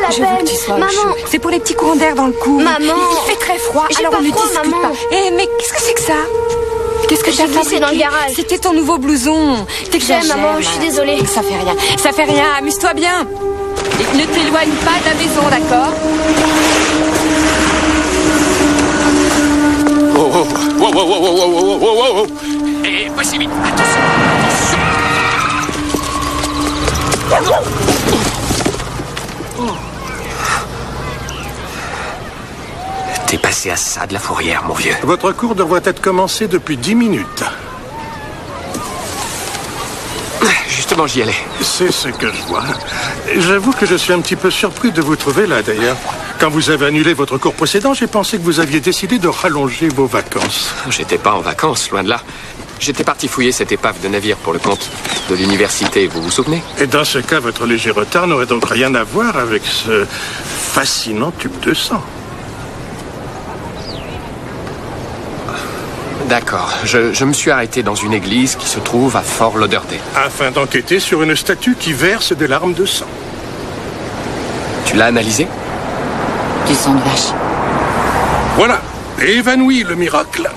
la Je veux peine. que tu sois au Maman. chaud. C'est pour les petits courants d'air dans le cou. Maman. Il fait très froid, J'ai alors pas on ne froid, discute maman. pas. Eh, mais qu'est-ce que c'est que ça? Qu'est-ce que J'ai t'as glissé fabriqué dans le garage. C'était ton nouveau blouson. T'exagères. Maman, je suis désolée. Ça fait rien. Ça fait rien. Amuse-toi bien. Et ne t'éloigne pas de la maison, d'accord? Oh, oh, oh, oh, oh, oh, oh, oh, oh, oh. Et pas si vite. Attention, attention. T'es passé à ça de la fourrière, mon vieux. Votre cours devrait être commencé depuis 10 minutes. Justement, j'y allais. C'est ce que je vois. J'avoue que je suis un petit peu surpris de vous trouver là, d'ailleurs. Quand vous avez annulé votre cours précédent, j'ai pensé que vous aviez décidé de rallonger vos vacances. J'étais pas en vacances, loin de là. J'étais parti fouiller cette épave de navire pour le compte de l'université, vous vous souvenez? Et dans ce cas, votre léger retard n'aurait donc rien à voir avec ce fascinant tube de sang. D'accord. Je me suis arrêté dans une église qui se trouve à Fort Lauderdale. Afin d'enquêter sur une statue qui verse des larmes de sang. Tu l'as analysé? Du sang de vache. Voilà, évanoui le miracle.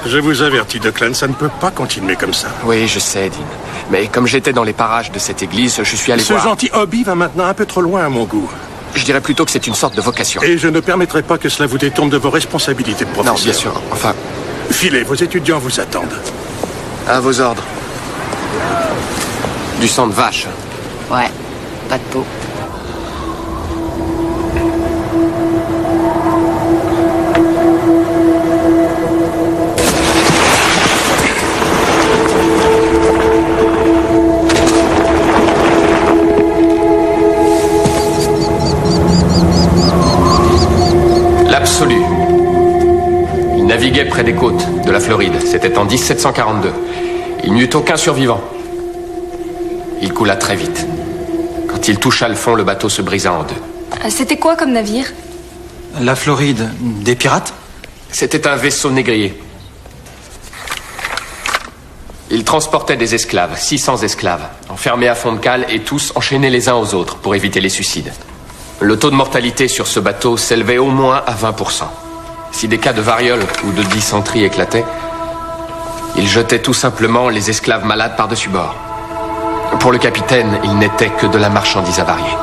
Je vous avertis, Declan, ça ne peut pas continuer comme ça. Oui, je sais, Dean. Mais comme j'étais dans les parages de cette église, je suis allé voir... Ce gentil hobby va maintenant un peu trop loin à mon goût. Je dirais plutôt que c'est une sorte de vocation. Et je ne permettrai pas que cela vous détourne de vos responsabilités de professeur. Non, bien sûr. Enfin... Filez, vos étudiants vous attendent. À vos ordres. Du sang de vache. Ouais, pas de peau. L'absolu. Il naviguait près des côtes de la Floride. C'était en 1742. Il n'y eut aucun survivant. Il coula très vite. Quand il toucha le fond, le bateau se brisa en deux. C'était quoi comme navire? La Floride, des pirates? C'était un vaisseau négrier. Il transportait des esclaves, 600 esclaves, enfermés à fond de cale et tous enchaînés les uns aux autres pour éviter les suicides. Le taux de mortalité sur ce bateau s'élevait au moins à 20%. Si des cas de variole ou de dysenterie éclataient, il jetait tout simplement les esclaves malades par-dessus bord. Pour le capitaine, il n'était que de la marchandise avariée.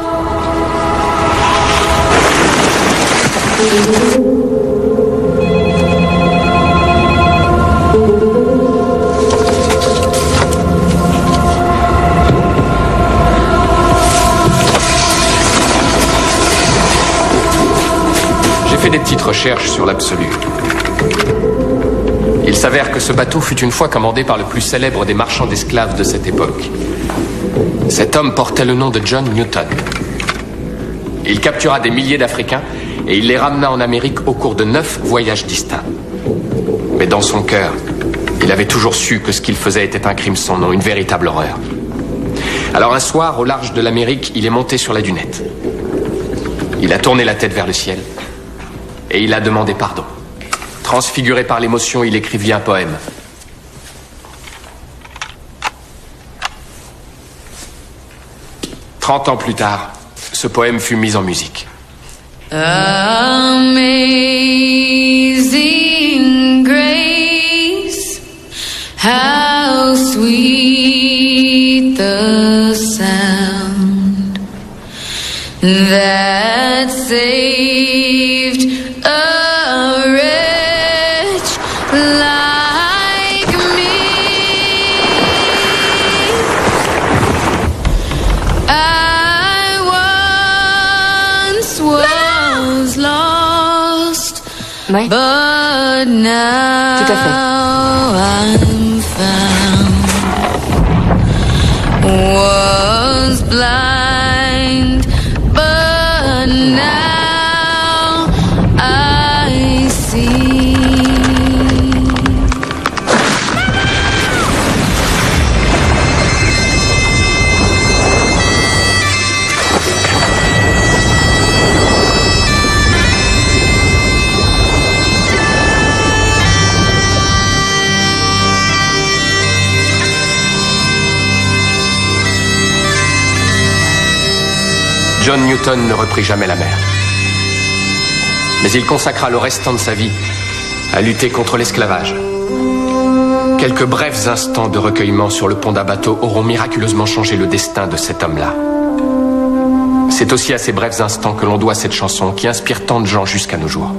J'ai fait des petites recherches sur l'absolu. Il s'avère que ce bateau fut une fois commandé par le plus célèbre des marchands d'esclaves de cette époque. Cet homme portait le nom de John Newton. Il captura des milliers d'Africains et il les ramena en Amérique au cours de 9 voyages distincts. Mais dans son cœur, il avait toujours su que ce qu'il faisait était un crime sans nom, une véritable horreur. Alors un soir, au large de l'Amérique, il est monté sur la dunette. Il a tourné la tête vers le ciel et il a demandé pardon. Transfiguré par l'émotion, il écrivit un poème. « 30 ans plus tard, ce poème fut mis en musique. Amazing grace, how sweet the sound that saved a wretch like me. I once was lost, Ouais. but now Tout à fait. I'm found. Was blind, but now I see. John Newton ne reprit jamais la mer. Mais il consacra le restant de sa vie à lutter contre l'esclavage. Quelques brefs instants de recueillement sur le pont d'un bateau auront miraculeusement changé le destin de cet homme-là. C'est aussi à ces brefs instants que l'on doit cette chanson qui inspire tant de gens jusqu'à nos jours.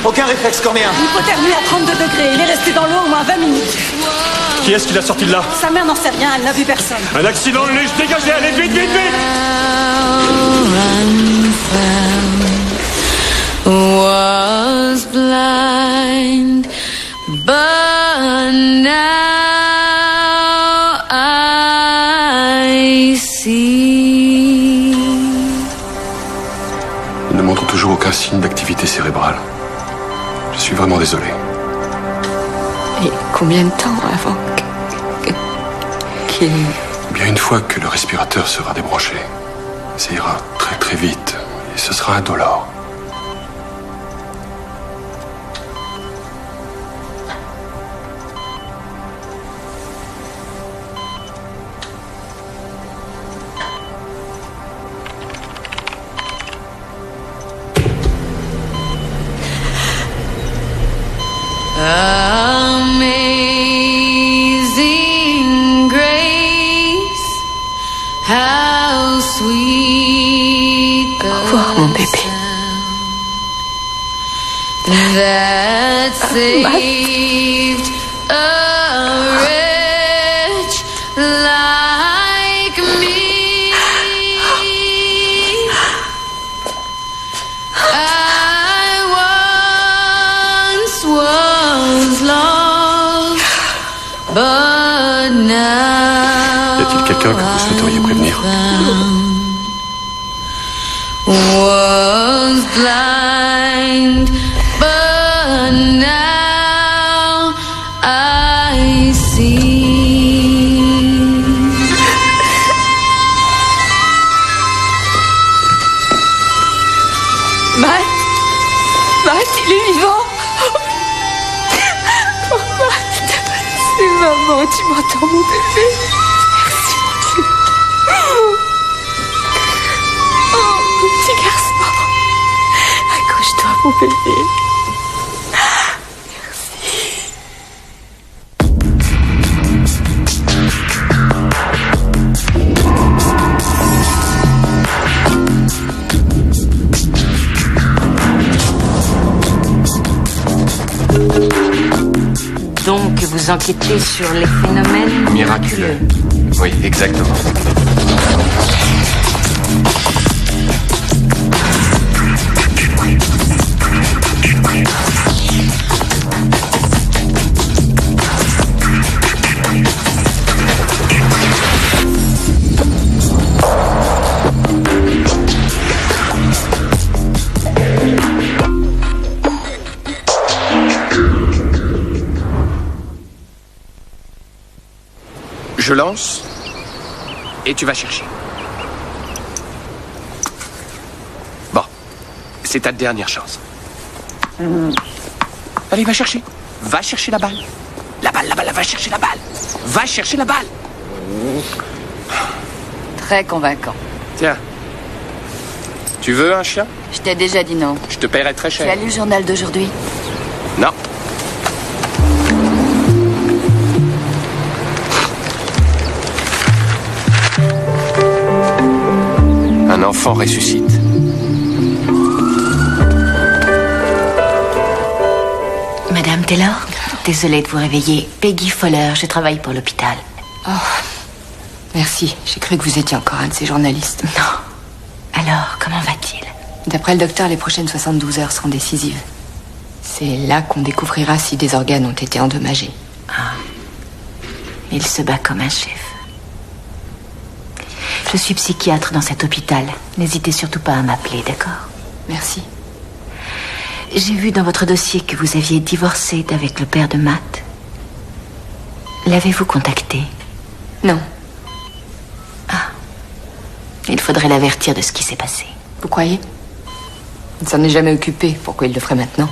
Aucun réflexe cornéen. Hypothermie à 32 degrés. Il est resté dans l'eau au moins 20 minutes. Qui est-ce qui l'a sorti de là? Sa mère n'en sait rien, elle n'a vu personne. Un accident de luge, dégagez, allez, vite, vite, vite! Was blind, but now I see. Il ne montre toujours aucun signe d'activité cérébrale. Je suis vraiment désolé. Et combien de temps avant qu'il... Bien une fois que le respirateur sera débranché, ça ira très très vite et ce sera indolore. Amazing grace, how sweet the mon bébé. that saved a wretch like me. Was lost, but now Y a-t-il quelqu'un que vous souhaiteriez prévenir? Was blind, but now I see. Matt, il est vivant. C'est maman, tu m'entends mon bébé? Merci mon Dieu. Oh, mon petit garçon. Accroche-toi mon bébé. Donc, vous enquêtez sur les phénomènes Miraculeux. Oui, exactement. Je lance et tu vas chercher. Bon, c'est ta dernière chance. Allez, va chercher. Va chercher la balle. La balle, va chercher la balle. Va chercher la balle. Très convaincant. Tiens. Tu veux un chien? Je t'ai déjà dit non. Je te paierai très Tu as cher. lu le journal d'aujourd'hui? Non. Un enfant ressuscite. Madame Taylor, désolée de vous réveiller. Peggy Fowler, je travaille pour l'hôpital. Merci. J'ai cru que vous étiez encore un de ces journalistes. Non. Alors, comment va-t-il? D'après le docteur, les prochaines 72 heures seront décisives. C'est là qu'on découvrira si des organes ont été endommagés. Il se bat comme un chef. Je suis psychiatre dans cet hôpital. N'hésitez surtout pas à m'appeler, d'accord? Merci. J'ai vu dans votre dossier que vous aviez divorcé d'avec le père de Matt. L'avez-vous contacté? Non. Il faudrait l'avertir de ce qui s'est passé. Vous croyez? Il ne s'en est jamais occupé. Pourquoi il le ferait maintenant?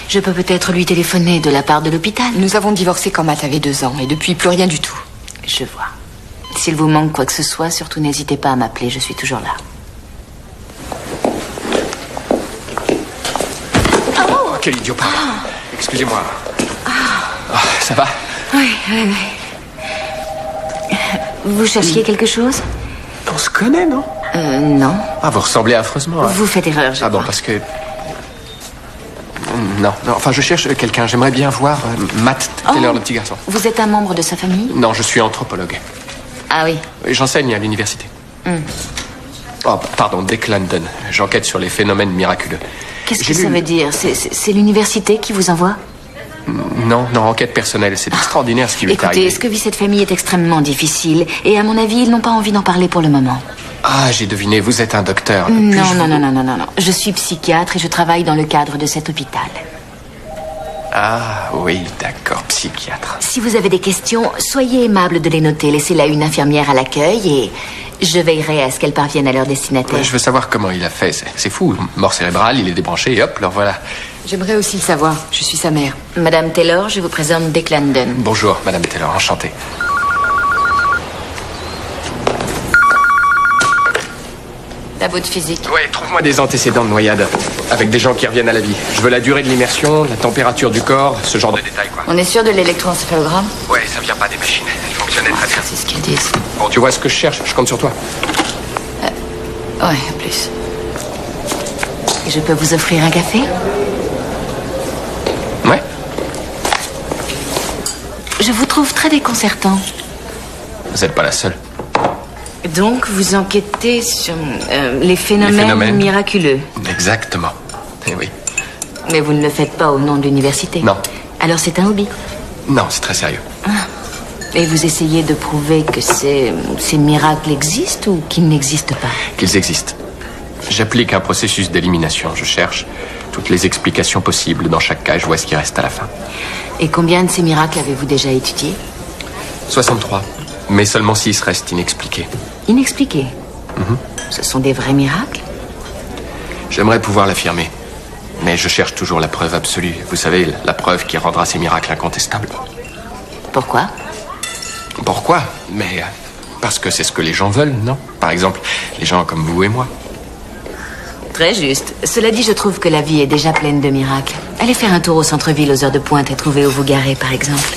Je peux peut-être lui téléphoner de la part de l'hôpital. Nous avons divorcé quand Matt avait 2 ans et depuis plus rien du tout. Je vois. S'il vous manque quoi que ce soit, surtout n'hésitez pas à m'appeler, je suis toujours là. Oh, quel idiot, pardon. Excusez-moi. Ça va? Oui. Vous cherchiez quelque chose? On se connaît, non? Non. Ah, vous ressemblez affreusement. Vous faites erreur, je Ah bon, crois. parce que... Non, enfin, je cherche quelqu'un. J'aimerais bien voir Matt Taylor, le petit garçon. Vous êtes un membre de sa famille? Non, je suis anthropologue. Ah oui. J'enseigne à l'université. Oh, pardon, Dick London. J'enquête sur les phénomènes miraculeux. Qu'est-ce J'ai que ça lu- veut dire? C'est l'université qui vous envoie? Non, enquête personnelle. C'est extraordinaire ce qui lui est Écoutez, arrivé. ce que vit cette famille est extrêmement difficile. Et à mon avis, ils n'ont pas envie d'en parler pour le moment. Ah, j'ai deviné, vous êtes un docteur. Non. Puis-je vous- Non. Je suis psychiatre et je travaille dans le cadre de cet hôpital. Ah, oui, d'accord, psychiatre. Si vous avez des questions, soyez aimable de les noter. Laissez-la à une infirmière à l'accueil et je veillerai à ce qu'elles parviennent à leur destinataire. Je veux savoir comment il a fait. C'est fou. Mort cérébrale, il est débranché et hop, le voilà. J'aimerais aussi le savoir. Je suis sa mère. Madame Taylor, je vous présente Dick London. Bonjour, Madame Taylor, enchanté. Labo de physique. Ouais, trouve-moi des antécédents de noyade. Avec des gens qui reviennent à la vie. Je veux la durée de l'immersion, la température du corps, ce genre de détails, quoi. On est sûr de l'électroencéphalogramme? Ouais, ça vient pas des machines. Elles fonctionnaient très bien. C'est ce qu'ils disent. Bon, tu vois ce que je cherche, je compte sur toi. Ouais, à plus. Et je peux vous offrir un café? Ouais. Je vous trouve très déconcertant. Vous êtes pas la seule. Donc, vous enquêtez sur les phénomènes miraculeux. Exactement. Eh oui. Mais vous ne le faites pas au nom de l'université. Non. Alors c'est un hobby. Non, c'est très sérieux. Et vous essayez de prouver que ces miracles existent ou qu'ils n'existent pas? Qu'ils existent. J'applique un processus d'élimination. Je cherche toutes les explications possibles dans chaque cas. Je vois ce qui reste à la fin. Et combien de ces miracles avez-vous déjà étudiés? 63. Mais seulement 6 restent inexpliqués. Inexpliqués. Ce sont des vrais miracles? J'aimerais pouvoir l'affirmer. Mais je cherche toujours la preuve absolue. Vous savez, la preuve qui rendra ces miracles incontestables. Pourquoi? Pourquoi? Mais parce que c'est ce que les gens veulent, non? Par exemple, les gens comme vous et moi. Très juste. Cela dit, je trouve que la vie est déjà pleine de miracles. Allez faire un tour au centre-ville aux heures de pointe et trouvez où vous garer, par exemple.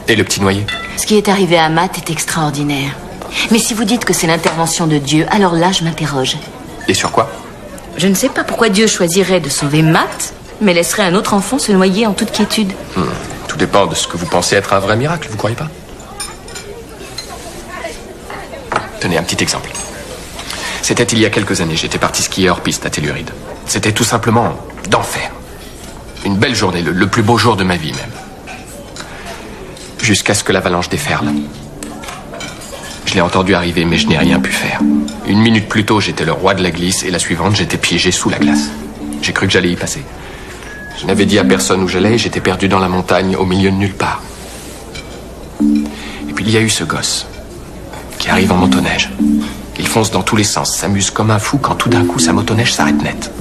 Et le petit noyer? Ce qui est arrivé à Matt est extraordinaire. Mais si vous dites que c'est l'intervention de Dieu, alors là, je m'interroge. Et sur quoi? Je ne sais pas pourquoi Dieu choisirait de sauver Matt, mais laisserait un autre enfant se noyer en toute quiétude. Tout dépend de ce que vous pensez être un vrai miracle, vous croyez pas? Tenez, un petit exemple. C'était il y a quelques années, j'étais parti skier hors piste à Telluride. C'était tout simplement d'enfer. Une belle journée, le plus beau jour de ma vie même. Jusqu'à ce que l'avalanche déferle. Je l'ai entendu arriver, mais je n'ai rien pu faire. 1 minute plus tôt, j'étais le roi de la glisse, et la suivante, j'étais piégé sous la glace. J'ai cru que j'allais y passer. Je n'avais dit à personne où j'allais, j'étais perdu dans la montagne, au milieu de nulle part. Et puis il y a eu ce gosse, qui arrive en motoneige. Il fonce dans tous les sens, s'amuse comme un fou, quand tout d'un coup, sa motoneige s'arrête net.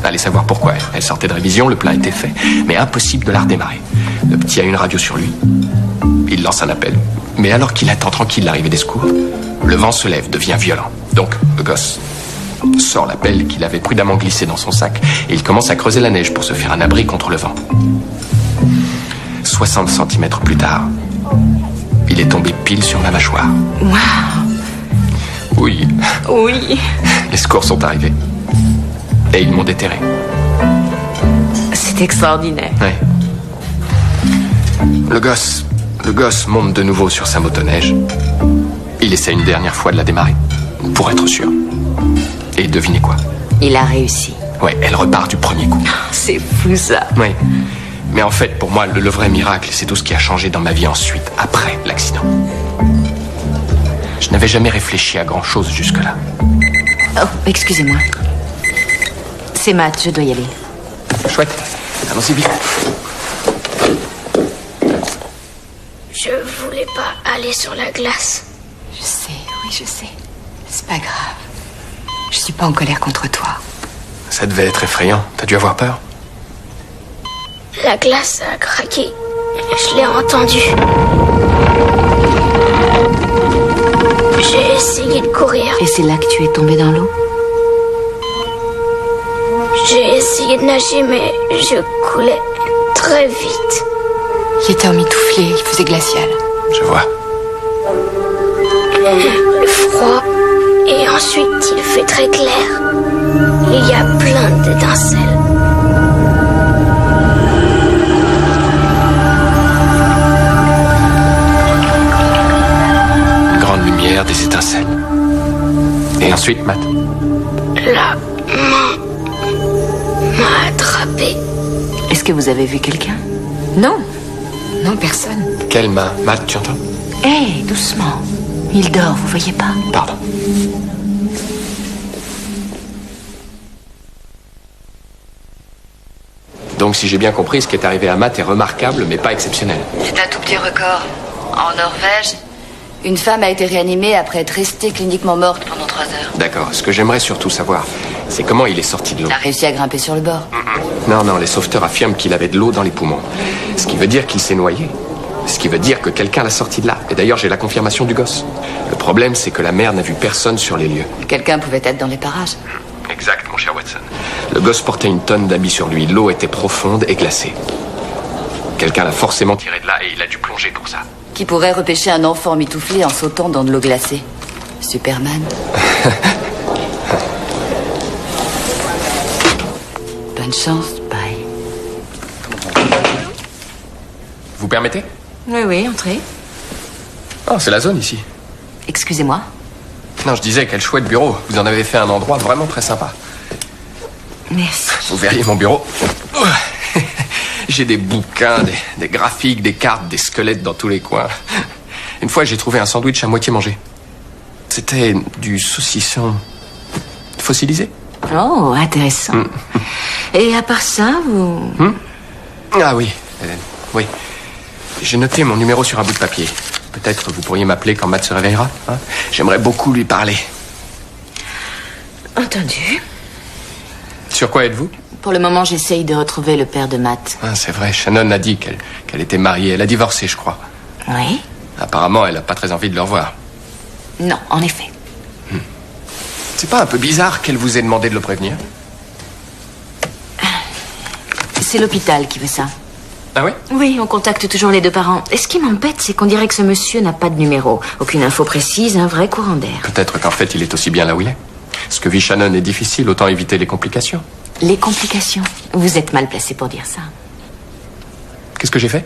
Allez savoir pourquoi. Elle sortait de révision, le plein était fait, mais impossible de la redémarrer. Le petit a une radio sur lui. Il lance un appel, mais alors qu'il attend tranquille l'arrivée des secours, le vent se lève, devient violent. Donc, le gosse sort l'appel qu'il avait prudemment glissé dans son sac et il commence à creuser la neige pour se faire un abri contre le vent. 60 cm plus tard, il est tombé pile sur ma mâchoire. Waouh. Oui. Oui. Les secours sont arrivés. Et ils m'ont déterré. C'est extraordinaire. Ouais. Le gosse monte de nouveau sur sa motoneige. Il essaie une dernière fois de la démarrer, pour être sûr. Et devinez quoi? Il a réussi. Ouais, elle repart du premier coup. C'est fou ça. Ouais. Mais en fait, pour moi, le vrai miracle, c'est tout ce qui a changé dans ma vie ensuite, après l'accident. Je n'avais jamais réfléchi à grand-chose jusque-là. Oh, excusez-moi. C'est Matt, je dois y aller. Chouette. Allons-y vite. Je voulais pas aller sur la glace. Je sais, oui, je sais. C'est pas grave. Je suis pas en colère contre toi. Ça devait être effrayant. T'as dû avoir peur? La glace a craqué. Je l'ai entendu. J'ai essayé de courir. Et c'est là que tu es tombé dans l'eau? J'ai essayé de nager, mais je coulais très vite. Il était emmitouflé, il faisait glacial. Je vois. Le froid. Et ensuite, il fait très clair. Il y a plein d'étincelles. Grande lumière, des étincelles. Et ensuite, Matt? La main m'a attrapé. Est-ce que vous avez vu quelqu'un? Non. Non, personne. Quelle main? Matt, tu entends? Hé, doucement. Il dort, vous voyez pas? Pardon. Donc, si j'ai bien compris, ce qui est arrivé à Matt est remarquable, mais pas exceptionnel. C'est un tout petit record. En Norvège, une femme a été réanimée après être restée cliniquement morte pendant 3 heures. D'accord. Ce que j'aimerais surtout savoir, c'est comment il est sorti de l'eau. Elle a réussi à grimper sur le bord. Non, les sauveteurs affirment qu'il avait de l'eau dans les poumons. Ce qui veut dire qu'il s'est noyé. Ce qui veut dire que quelqu'un l'a sorti de là. Et d'ailleurs, j'ai la confirmation du gosse. Le problème, c'est que la mère n'a vu personne sur les lieux. Quelqu'un pouvait être dans les parages. Exact, mon cher Watson. Le gosse portait une tonne d'habits sur lui. L'eau était profonde et glacée. Quelqu'un l'a forcément tiré de là et il a dû plonger pour ça. Qui pourrait repêcher un enfant mitouflé en sautant dans de l'eau glacée? Superman. Bonne chance, bye. Vous permettez? Oui, entrez. Oh, c'est la zone ici. Excusez-moi. Non, je disais, quel chouette bureau. Vous en avez fait un endroit vraiment très sympa. Merci. Vous verriez mon bureau. J'ai des bouquins, des graphiques, des cartes, des squelettes dans tous les coins. Une fois, j'ai trouvé un sandwich à moitié mangé. C'était du saucisson fossilisé. Oh, intéressant. Et à part ça, vous... Ah oui, oui. J'ai noté mon numéro sur un bout de papier. Peut-être vous pourriez m'appeler quand Matt se réveillera. Hein? J'aimerais beaucoup lui parler. Entendu. Sur quoi êtes-vous? Pour le moment, j'essaye de retrouver le père de Matt. Ah, c'est vrai, Shannon a dit qu'elle était mariée. Elle a divorcé, je crois. Oui? Apparemment, elle n'a pas très envie de le revoir. Non, en effet. C'est pas un peu bizarre qu'elle vous ait demandé de le prévenir? C'est l'hôpital qui veut ça. Ah oui? Oui, on contacte toujours les deux parents. Et ce qui m'embête, c'est qu'on dirait que ce monsieur n'a pas de numéro. Aucune info précise, un vrai courant d'air. Peut-être qu'en fait, il est aussi bien là où il est. Ce que vit Shannon est difficile, autant éviter les complications. Les complications. Vous êtes mal placé pour dire ça. Qu'est-ce que j'ai fait?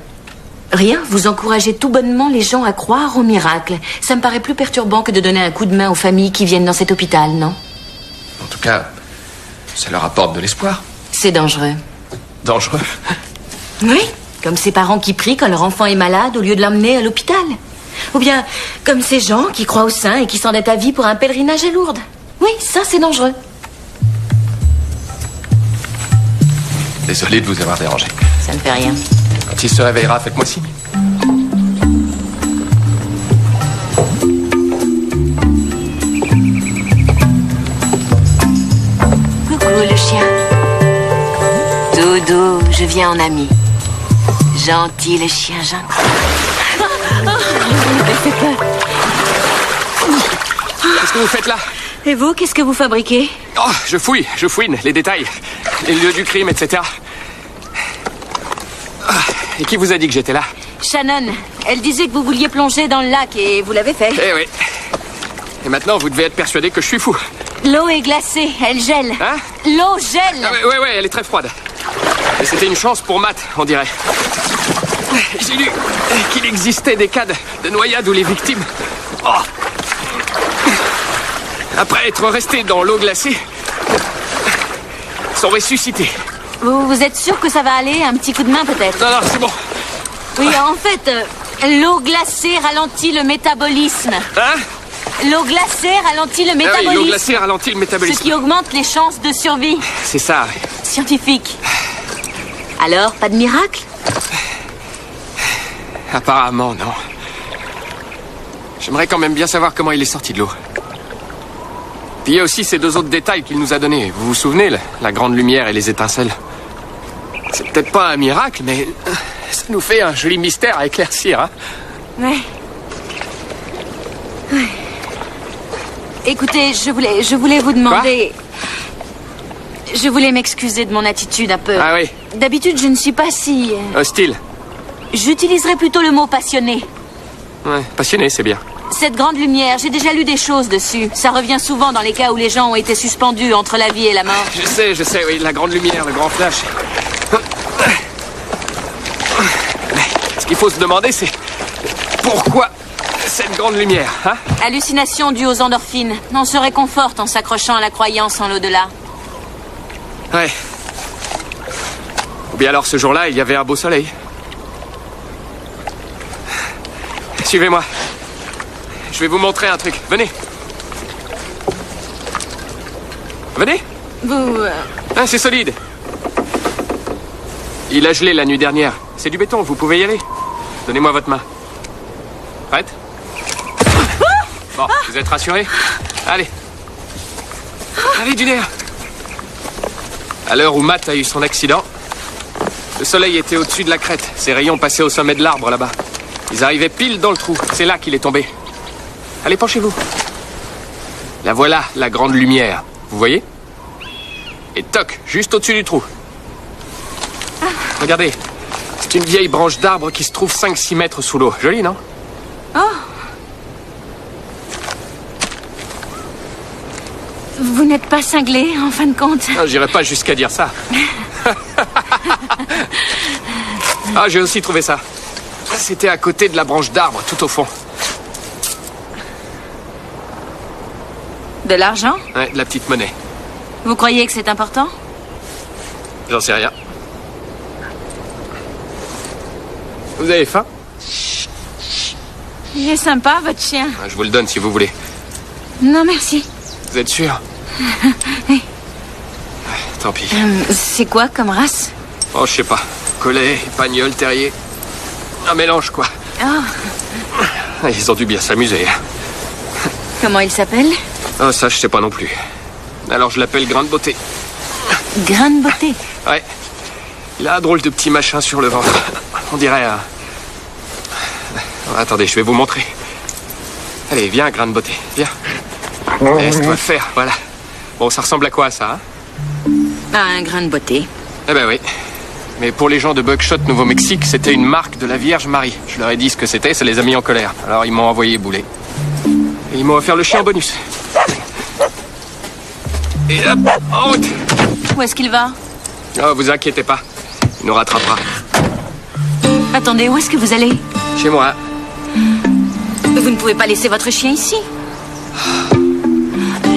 Rien, vous encouragez tout bonnement les gens à croire au miracle. Ça me paraît plus perturbant que de donner un coup de main aux familles qui viennent dans cet hôpital, non? En tout cas, ça leur apporte de l'espoir. C'est dangereux. Dangereux. Oui, comme ces parents qui prient quand leur enfant est malade au lieu de l'emmener à l'hôpital. Ou bien comme ces gens qui croient au saint et qui s'endettent à vie pour un pèlerinage à Lourdes. Oui, ça c'est dangereux. Désolé de vous avoir dérangé. Ça ne fait rien. Quand il se réveillera, faites-moi signe. Coucou le chien. D'où je viens en ami. Gentil, le chien gentil. Qu'est-ce que vous faites là? Et vous, qu'est-ce que vous fabriquez? Oh, je fouine les détails, les lieux du crime, etc. Et qui vous a dit que j'étais là? Shannon, elle disait que vous vouliez plonger dans le lac et vous l'avez fait. Eh oui. Et maintenant, vous devez être persuadé que je suis fou. L'eau est glacée, elle gèle. Hein? L'eau gèle. Ah ouais, elle est très froide. Et c'était une chance pour Matt, on dirait. J'ai lu qu'il existait des cas de noyade où les victimes, après être restés dans l'eau glacée, sont ressuscités. Vous êtes sûr que ça va aller? Un petit coup de main peut-être? Non, c'est bon. Oui, en fait, l'eau glacée ralentit le métabolisme. Hein? L'eau glacée ralentit le Ah oui, métabolisme. l'eau glacée ralentit le métabolisme. Ce qui augmente les chances de survie. C'est ça, oui. Scientifique. Alors, pas de miracle? Apparemment, non. J'aimerais quand même bien savoir comment il est sorti de l'eau. Puis il y a aussi ces 2 autres détails qu'il nous a donnés. Vous vous souvenez, la grande lumière et les étincelles? C'est peut-être pas un miracle, mais ça nous fait un joli mystère à éclaircir, hein? Ouais. Écoutez, je voulais vous demander... Je voulais m'excuser de mon attitude un peu. Ah oui? D'habitude, je ne suis pas si... Hostile. J'utiliserais plutôt le mot passionné. Ouais, passionné, c'est bien. Cette grande lumière, j'ai déjà lu des choses dessus. Ça revient souvent dans les cas où les gens ont été suspendus entre la vie et la mort. Je sais, oui, la grande lumière, le grand flash. Mais ce qu'il faut se demander, c'est... Pourquoi cette grande lumière, hein? Hallucination due aux endorphines. On se réconforte en s'accrochant à la croyance en l'au-delà. Ouais. Ou bien alors, ce jour-là, il y avait un beau soleil. Suivez-moi. Je vais vous montrer un truc. Venez. Venez. Vous... Ah, c'est solide. Il a gelé la nuit dernière. C'est du béton, vous pouvez y aller. Donnez-moi votre main. Prête? Bon, vous êtes rassurés? Allez. Allez, du nerf. À l'heure où Matt a eu son accident, le soleil était au-dessus de la crête. Ses rayons passaient au sommet de l'arbre, là-bas. Ils arrivaient pile dans le trou. C'est là qu'il est tombé. Allez, penchez-vous. La voilà, la grande lumière. Vous voyez? Et toc, juste au-dessus du trou. Regardez. C'est une vieille branche d'arbre qui se trouve 5-6 mètres sous l'eau. Joli, non? Oh! Vous n'êtes pas cinglé, en fin de compte? Non, j'irai pas jusqu'à dire ça. Ah, j'ai aussi trouvé ça. C'était à côté de la branche d'arbre, tout au fond. De l'argent? Ouais, de la petite monnaie. Vous croyez que c'est important? J'en sais rien. Vous avez faim? Il est sympa, votre chien. Je vous le donne si vous voulez. Non, merci. Vous êtes sûr? Oui. Tant pis. C'est quoi comme race? Oh, je sais pas. Collet, espagnol, terrier. Un mélange, quoi. Oh. Ils ont dû bien s'amuser. Comment il s'appelle? Oh, ça, je sais pas non plus. Alors, je l'appelle Grain de Beauté. Grain de Beauté? Ouais. Il a un drôle de petit machin sur le ventre. On dirait un... Attendez, je vais vous montrer. Allez, viens, Grain de Beauté. Viens. Laisse-toi faire, voilà. Bon, ça ressemble à quoi, ça, hein? Ah, un grain de beauté. Eh ben oui. Mais pour les gens de Buckshot, Nouveau-Mexique, c'était une marque de la Vierge Marie. Je leur ai dit ce que c'était, ça les a mis en colère. Alors ils m'ont envoyé bouler. Et ils m'ont offert le chien en bonus. Et hop, en route. Où est-ce qu'il va? Oh, vous inquiétez pas. Il nous rattrapera. Attendez, où est-ce que vous allez? Chez moi. Vous ne pouvez pas laisser votre chien ici.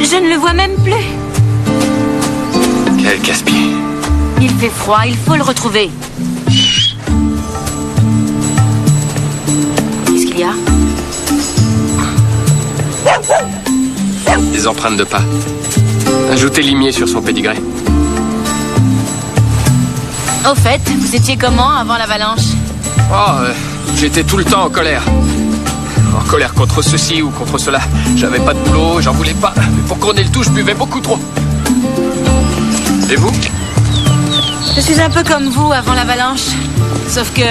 Je ne le vois même plus. Quel casse-pied. Il fait froid, il faut le retrouver. Qu'est-ce qu'il y a? Des empreintes de pas. Ajoutez limier sur son pédigré. Au fait, vous étiez comment avant l'avalanche? Oh, j'étais tout le temps en colère. En colère contre ceci ou contre cela. J'avais pas de boulot, j'en voulais pas. Mais pour couronner le tout, je buvais beaucoup trop. Et vous? Je suis un peu comme vous avant l'avalanche. Sauf que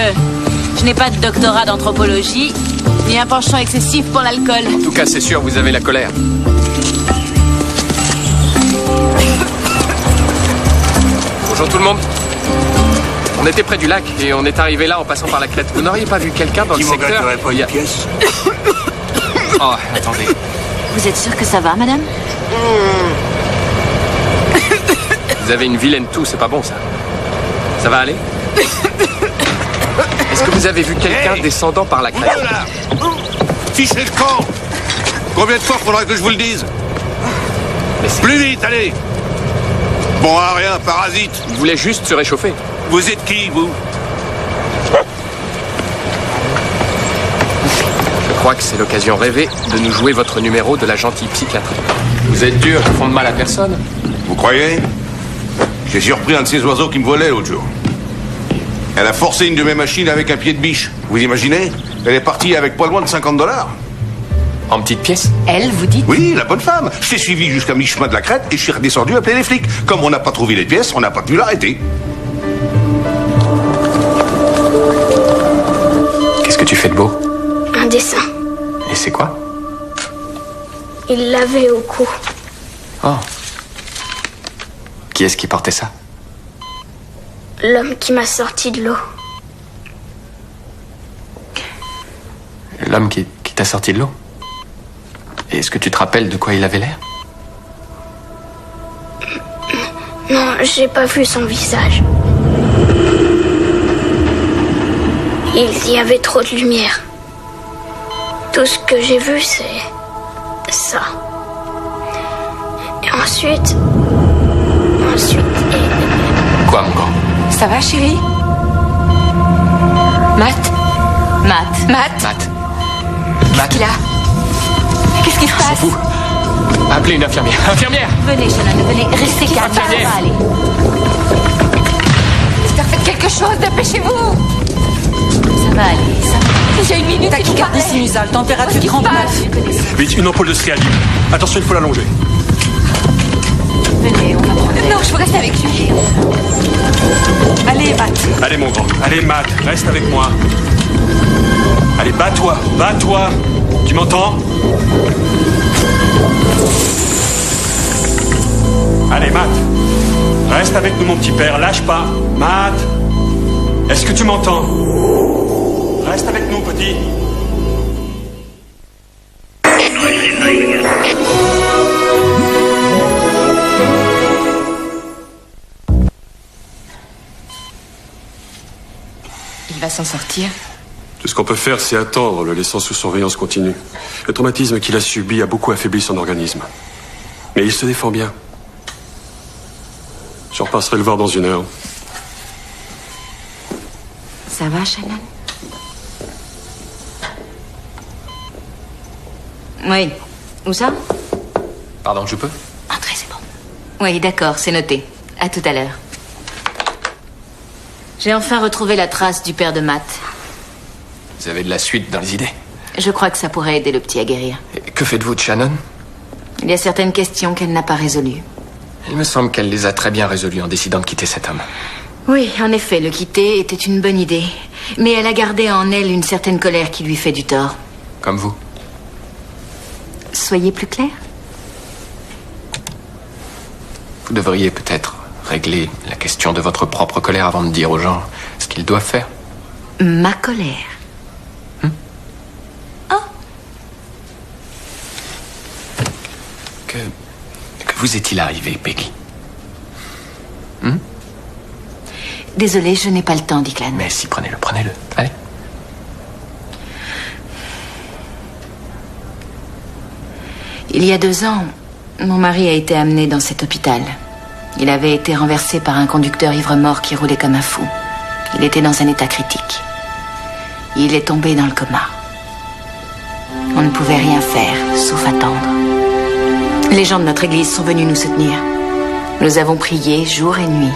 je n'ai pas de doctorat d'anthropologie, ni un penchant excessif pour l'alcool. En tout cas, c'est sûr, vous avez la colère. Bonjour tout le monde. On était près du lac et on est arrivé là en passant par la crête. Vous n'auriez pas vu quelqu'un dans le secteur? Pas une pièce. Oh, attendez. Vous êtes sûr que ça va, madame? Vous avez une vilaine toux, c'est pas bon ça. Ça va aller? Est-ce que vous avez vu quelqu'un descendant par la crête? Fichez le camp! Combien de fois faudra que je vous le dise? Plus vite, allez! Bon à rien, parasite! Il voulait juste se réchauffer. Vous êtes qui, vous? Je crois que c'est l'occasion rêvée de nous jouer votre numéro de la gentille psychiatre. Vous êtes dur, ils font de mal à personne. Vous croyez? J'ai surpris un de ces oiseaux qui me volait l'autre jour. Elle a forcé une de mes machines avec un pied de biche. Vous imaginez? Elle est partie avec pas loin de $50. En petites pièces? Elle, vous dites? Oui, la bonne femme. Je t'ai suivi jusqu'à mi-chemin de la crête et je suis redescendu appeler les flics. Comme on n'a pas trouvé les pièces, on n'a pas pu l'arrêter. Qu'est-ce que tu fais de beau? Un dessin. Et c'est quoi? Il l'avait au cou. Oh. Qui est-ce qui portait ça? L'homme qui m'a sorti de l'eau. L'homme qui t'a sorti de l'eau? Et est-ce que tu te rappelles de quoi il avait l'air? Non, j'ai pas vu son visage. Il y avait trop de lumière. Tout ce que j'ai vu, c'est ça. Et ensuite... Quoi, mon grand? Ça va, chérie? Matt? Matt. Qu'est-ce qu'il a? Qu'est-ce qui se passe? Vous. Appelez une infirmière. Infirmière! Venez, Shannon, venez. Restez calme, ça va aller. J'espère que faites quelque chose, dépêchez-vous! Ça va aller, ça va. Il y a une minute, il Tachycardie sinusale, température 39. Vite, une ampoule de Scialine. Attention, il faut l'allonger. Venez, on va prendre l'air. Non, je veux rester avec lui. Allez, Matt. Allez, mon grand. Allez, Matt, reste avec moi. Allez, bats-toi, bats-toi. Tu m'entends? Allez, Matt. Reste avec nous, mon petit père. Lâche pas. Matt. Est-ce que tu m'entends? Reste avec nous, petit. Il va s'en sortir. Tout ce qu'on peut faire, c'est attendre, le laissant sous surveillance continue. Le traumatisme qu'il a subi a beaucoup affaibli son organisme. Mais il se défend bien. Je repasserai le voir dans 1 heure. Ça va, Shannon? Oui. Où ça? Pardon, je peux? Entrez, c'est bon. Oui, d'accord, c'est noté. À tout à l'heure. J'ai enfin retrouvé la trace du père de Matt. Vous avez de la suite dans les idées. Je crois que ça pourrait aider le petit à guérir. Et que faites-vous de Shannon? Il y a certaines questions qu'elle n'a pas résolues. Il me semble qu'elle les a très bien résolues en décidant de quitter cet homme. Oui, en effet, le quitter était une bonne idée. Mais elle a gardé en elle une certaine colère qui lui fait du tort. Comme vous. Soyez plus clair. Vous devriez peut-être régler la question de votre propre colère avant de dire aux gens ce qu'ils doivent faire. Ma colère. Que vous est-il arrivé, Peggy? Désolée, je n'ai pas le temps, Declan. Mais si, prenez-le. Allez. Il y a 2 ans, mon mari a été amené dans cet hôpital. Il avait été renversé par un conducteur ivre-mort qui roulait comme un fou. Il était dans un état critique. Il est tombé dans le coma. On ne pouvait rien faire, sauf attendre. Les gens de notre église sont venus nous soutenir. Nous avons prié jour et nuit.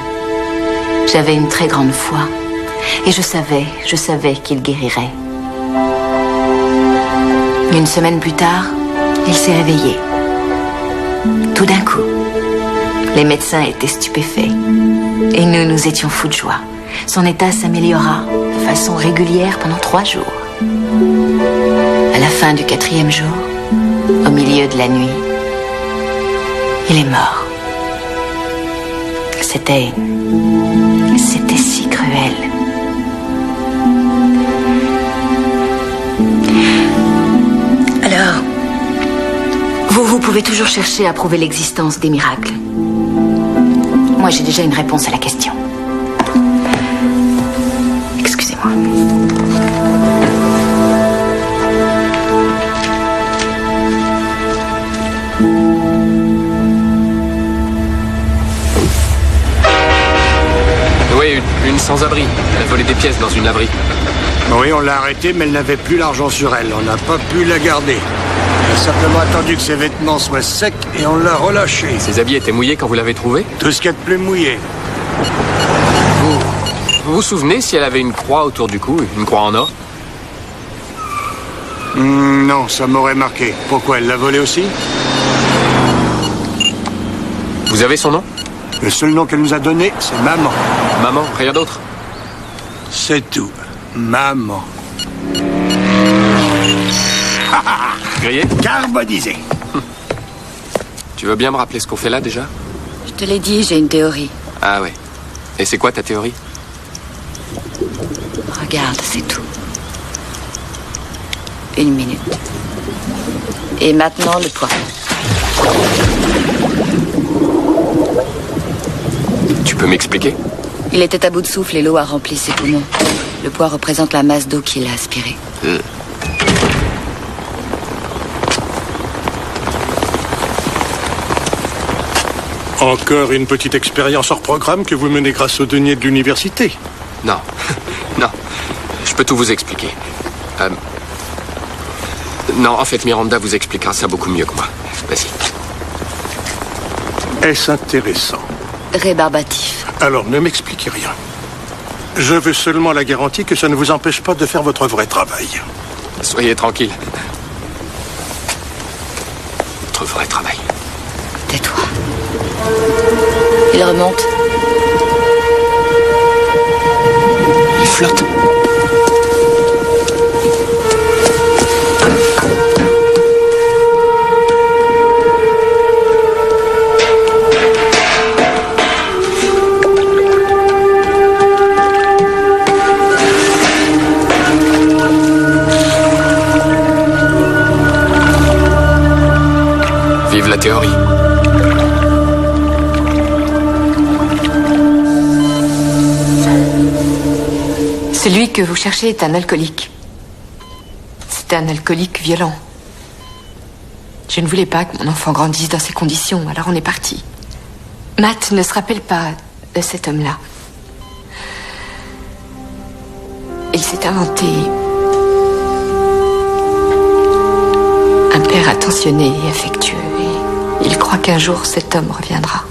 J'avais une très grande foi. Et je savais qu'il guérirait. 1 semaine plus tard, il s'est réveillé. Tout d'un coup. Les médecins étaient stupéfaits. Et nous étions fous de joie. Son état s'améliora de façon régulière pendant 3 jours. À la fin du 4e jour, au milieu de la nuit, il est mort. C'était si cruel. Alors, vous pouvez toujours chercher à prouver l'existence des miracles. Moi, j'ai déjà une réponse à la question. Excusez-moi. Oui, une sans-abri. Elle a volé des pièces dans une laverie. Oui, on l'a arrêtée, mais elle n'avait plus l'argent sur elle. On n'a pas pu la garder. Elle a simplement attendu que ses vêtements soient secs et on l'a relâchée. Ses habits étaient mouillés quand vous l'avez trouvée? Tout ce qu'il y a de plus mouillé. Vous vous souvenez si elle avait une croix autour du cou, une croix en or? Non, ça m'aurait marqué. Pourquoi, elle l'a volée aussi? Vous avez son nom? Le seul nom qu'elle nous a donné, c'est Maman. Maman, rien d'autre? C'est tout. Maman. Grillé? Carbonisé. Tu veux bien me rappeler ce qu'on fait là déjà? Je te l'ai dit, j'ai une théorie. Ah ouais. Et c'est quoi ta théorie? Regarde, c'est tout. 1 minute. Et maintenant, le poids. Tu peux m'expliquer? Il était à bout de souffle et l'eau a rempli ses poumons. Le poids représente la masse d'eau qu'il a aspirée. Encore une petite expérience hors programme que vous menez grâce au denier de l'université. Non. Non. Je peux tout vous expliquer. Non, en fait, Miranda vous expliquera ça beaucoup mieux que moi. Vas-y. Est-ce intéressant? Rébarbatif. Alors, ne m'expliquez rien. Je veux seulement la garantie que ça ne vous empêche pas de faire votre vrai travail. Soyez tranquille. Votre vrai travail. Tais-toi. Il remonte. Il flotte. Vive la théorie. Celui que vous cherchez est un alcoolique. C'est un alcoolique violent. Je ne voulais pas que mon enfant grandisse dans ces conditions, alors on est parti. Matt ne se rappelle pas de cet homme-là. Il s'est inventé un père attentionné et affectueux. Et il croit qu'un jour cet homme reviendra.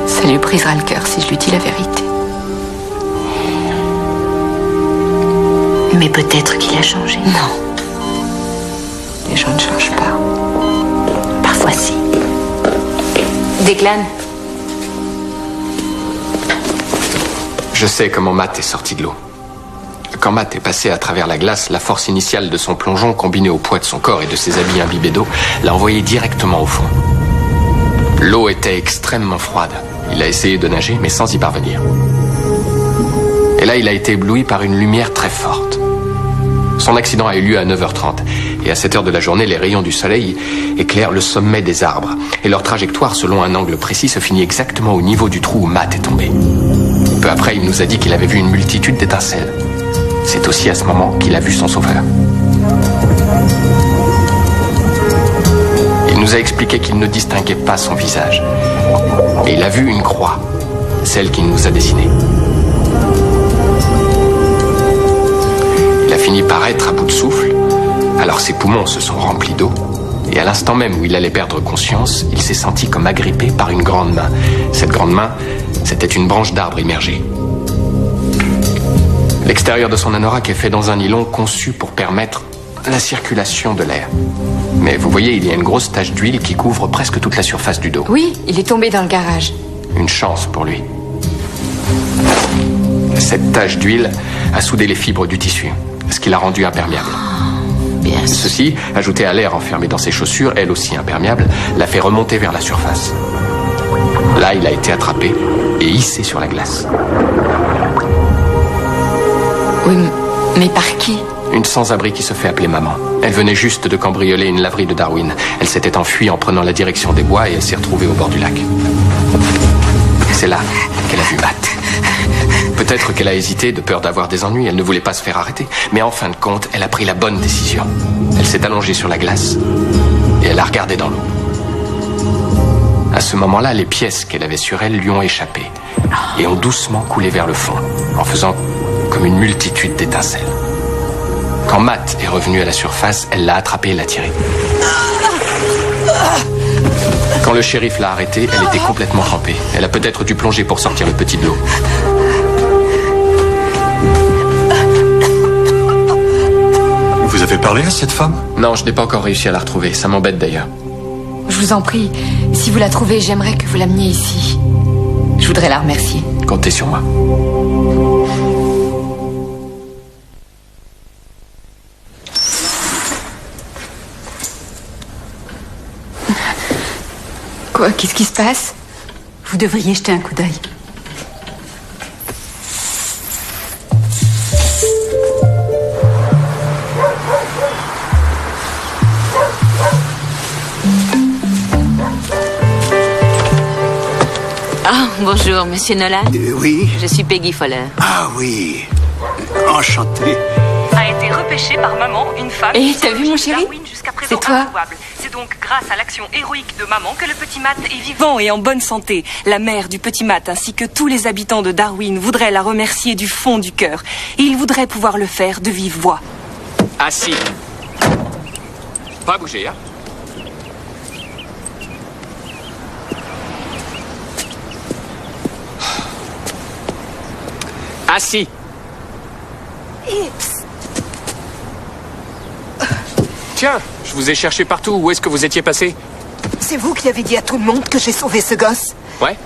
Ça lui brisera le cœur si je lui dis la vérité. Mais peut-être qu'il a changé. Non. Les gens ne changent pas. Parfois si. Declan. Je sais comment Matt est sorti de l'eau. Quand Matt est passé à travers la glace, la force initiale de son plongeon, combinée au poids de son corps et de ses habits imbibés d'eau, l'a envoyé directement au fond. L'eau était extrêmement froide. Il a essayé de nager, mais sans y parvenir. Et là, il a été ébloui par une lumière très forte. Son accident a eu lieu à 9h30. Et à cette heure de la journée, les rayons du soleil éclairent le sommet des arbres. Et leur trajectoire, selon un angle précis, se finit exactement au niveau du trou où Matt est tombé. Peu après, il nous a dit qu'il avait vu une multitude d'étincelles. C'est aussi à ce moment qu'il a vu son sauveur. Il nous a expliqué qu'il ne distinguait pas son visage. Et il a vu une croix, celle qu'il nous a dessinée. Il a fini par être à bout de souffle, alors ses poumons se sont remplis d'eau, et à l'instant même où il allait perdre conscience, il s'est senti comme agrippé par une grande main. Cette grande main, c'était une branche d'arbre immergée. L'extérieur de son anorak est fait dans un nylon conçu pour permettre la circulation de l'air. Mais vous voyez, il y a une grosse tache d'huile qui couvre presque toute la surface du dos. Oui, il est tombé dans le garage. Une chance pour lui. Cette tache d'huile a soudé les fibres du tissu, ce qui l'a rendu imperméable. Bien sûr. Ceci, ajouté à l'air enfermé dans ses chaussures, elle aussi imperméable, l'a fait remonter vers la surface. Là, il a été attrapé et hissé sur la glace. Oui, mais par qui? Une sans-abri qui se fait appeler maman. Elle venait juste de cambrioler une laverie de Darwin. Elle s'était enfuie en prenant la direction des bois et elle s'est retrouvée au bord du lac. C'est là qu'elle a vu Matt. Peut-être qu'elle a hésité de peur d'avoir des ennuis. Elle ne voulait pas se faire arrêter. Mais en fin de compte, elle a pris la bonne décision. Elle s'est allongée sur la glace et elle a regardé dans l'eau. À ce moment-là, les pièces qu'elle avait sur elle lui ont échappé et ont doucement coulé vers le fond, en faisant comme une multitude d'étincelles. Quand Matt est revenu à la surface, elle l'a attrapé et l'a tiré. Quand le shérif l'a arrêtée, elle était complètement trempée. Elle a peut-être dû plonger pour sortir le petit de l'eau. Vous avez parlé à cette femme? Non, je n'ai pas encore réussi à la retrouver. Ça m'embête d'ailleurs. Je vous en prie, si vous la trouvez, j'aimerais que vous l'ameniez ici. Je voudrais la remercier. Comptez sur moi. Quoi? Qu'est-ce qui se passe? Vous devriez jeter un coup d'œil. Ah, bonjour, monsieur Nolan. Oui. Je suis Peggy Fowler. Ah oui. Enchanté. A été repêchée par maman, une femme. Et t'as vu, mon chéri? C'est toi. C'est donc grâce à l'action héroïque de maman que le petit Matt est vivant et en bonne santé. La mère du petit Matt ainsi que tous les habitants de Darwin voudraient la remercier du fond du cœur. Et ils voudraient pouvoir le faire de vive voix. Assis. Pas bouger, hein? Assis. Tiens, je vous ai cherché partout. Où est-ce que vous étiez passé? C'est vous qui avez dit à tout le monde que j'ai sauvé ce gosse? Ouais.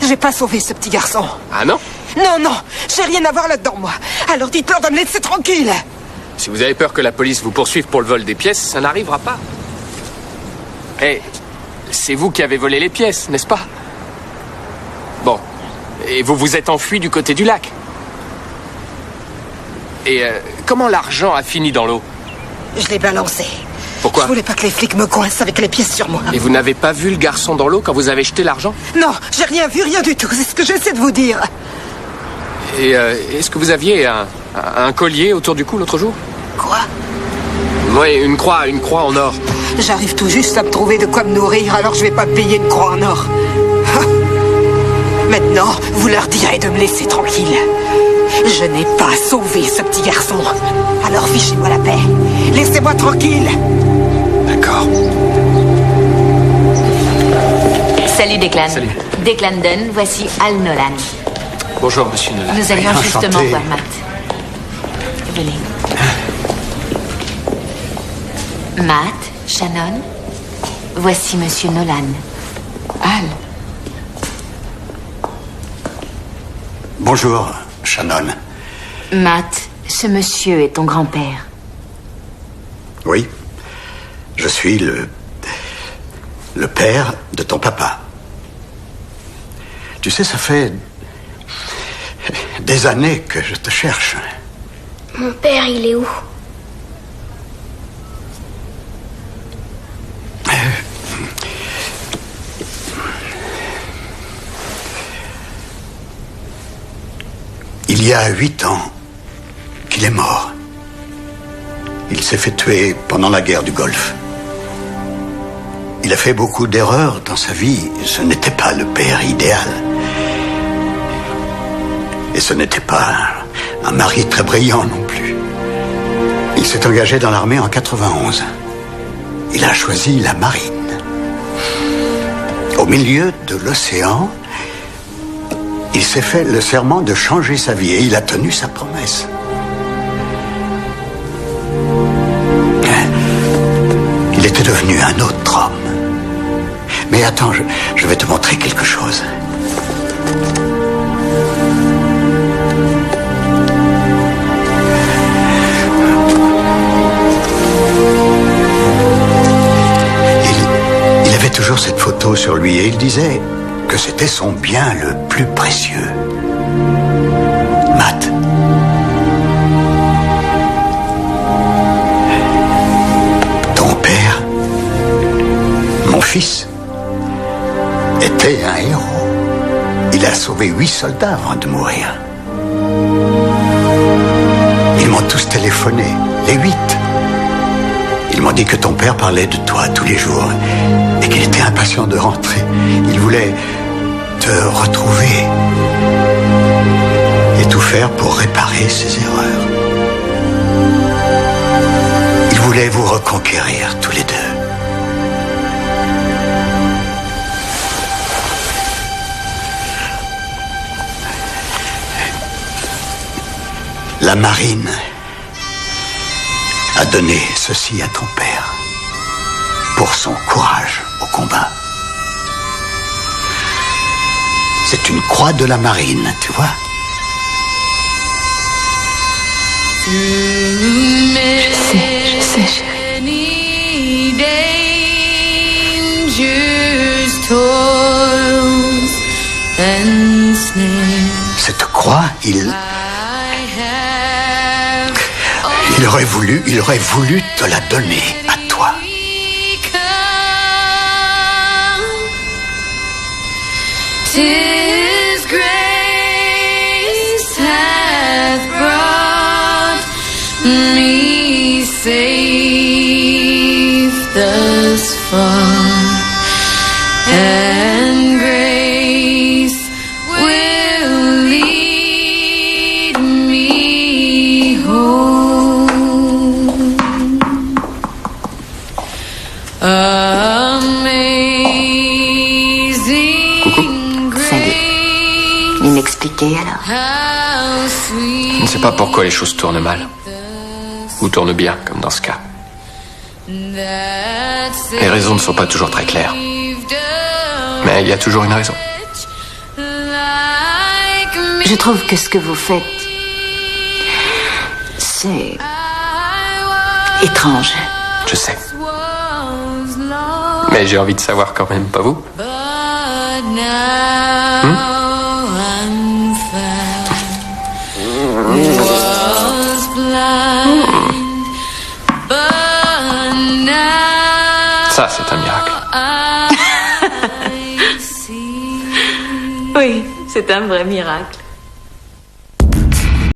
J'ai pas sauvé ce petit garçon. Ah non? Non, non, j'ai rien à voir là-dedans, moi. Alors dites-leur de me laisser tranquille. Si vous avez peur que la police vous poursuive pour le vol des pièces, ça n'arrivera pas. Eh, c'est vous qui avez volé les pièces, n'est-ce pas? Bon. Et vous vous êtes enfui du côté du lac. Et comment l'argent a fini dans l'eau? Je l'ai balancé. Pourquoi? Je voulais pas que les flics me coincent avec les pièces sur moi. Et vous n'avez pas vu le garçon dans l'eau quand vous avez jeté l'argent? Non, j'ai rien vu, rien du tout. C'est ce que j'essaie de vous dire. Et est-ce que vous aviez un collier autour du cou l'autre jour? Quoi? Oui, une croix en or. J'arrive tout juste à me trouver de quoi me nourrir, alors je vais pas me payer une croix en or. Maintenant, vous leur direz de me laisser tranquille. Je n'ai pas sauvé ce petit garçon. Alors fichez-moi la paix. Laissez-moi tranquille. D'accord. Salut Declan. Salut. Declan Dunn, voici Al Nolan. Bonjour, monsieur Nolan. Nous allions Enchanté. justement voir Matt. Venez. Matt, Shannon, voici monsieur Nolan. Al. Bonjour, Shannon. Matt, ce monsieur est ton grand-père. Oui. Je suis le père de ton papa. Tu sais, ça fait des années que je te cherche. Mon père, il est où? Il y a 8 ans qu'il est mort. Il s'est fait tuer pendant la guerre du Golfe. Il a fait beaucoup d'erreurs dans sa vie. Ce n'était pas le père idéal. Et ce n'était pas un mari très brillant non plus. Il s'est engagé dans l'armée en 91. Il a choisi la marine. Au milieu de l'océan, il s'est fait le serment de changer sa vie et il a tenu sa promesse. un autre homme. Mais attends, je vais te montrer quelque chose. Il avait toujours cette photo sur lui et il disait que c'était son bien le plus précieux. Matt. Ton père, mon fils, était un héros. Il a sauvé 8 soldats avant de mourir. Ils m'ont tous téléphoné, les 8. Ils m'ont dit que ton père parlait de toi tous les jours et qu'il était impatient de rentrer. Il voulait te retrouver et tout faire pour réparer ses erreurs. Il voulait vous reconquérir tous les deux. La marine a donné ceci à ton père pour son courage au combat. C'est une croix de la marine, tu vois. Je sais, chérie. Cette croix, il aurait voulu te la donner à toi. His grace hath brought me safe thus far, and grace will lead me home. Inexpliqué alors. Je ne sais pas pourquoi les choses tournent mal. Ou tournent bien, comme dans ce cas. Les raisons ne sont pas toujours très claires. Mais il y a toujours une raison. Je trouve que ce que vous faites, c'est étrange. Je sais. Mais j'ai envie de savoir quand même, pas vous? Ça, c'est un miracle. Oui, c'est un vrai miracle.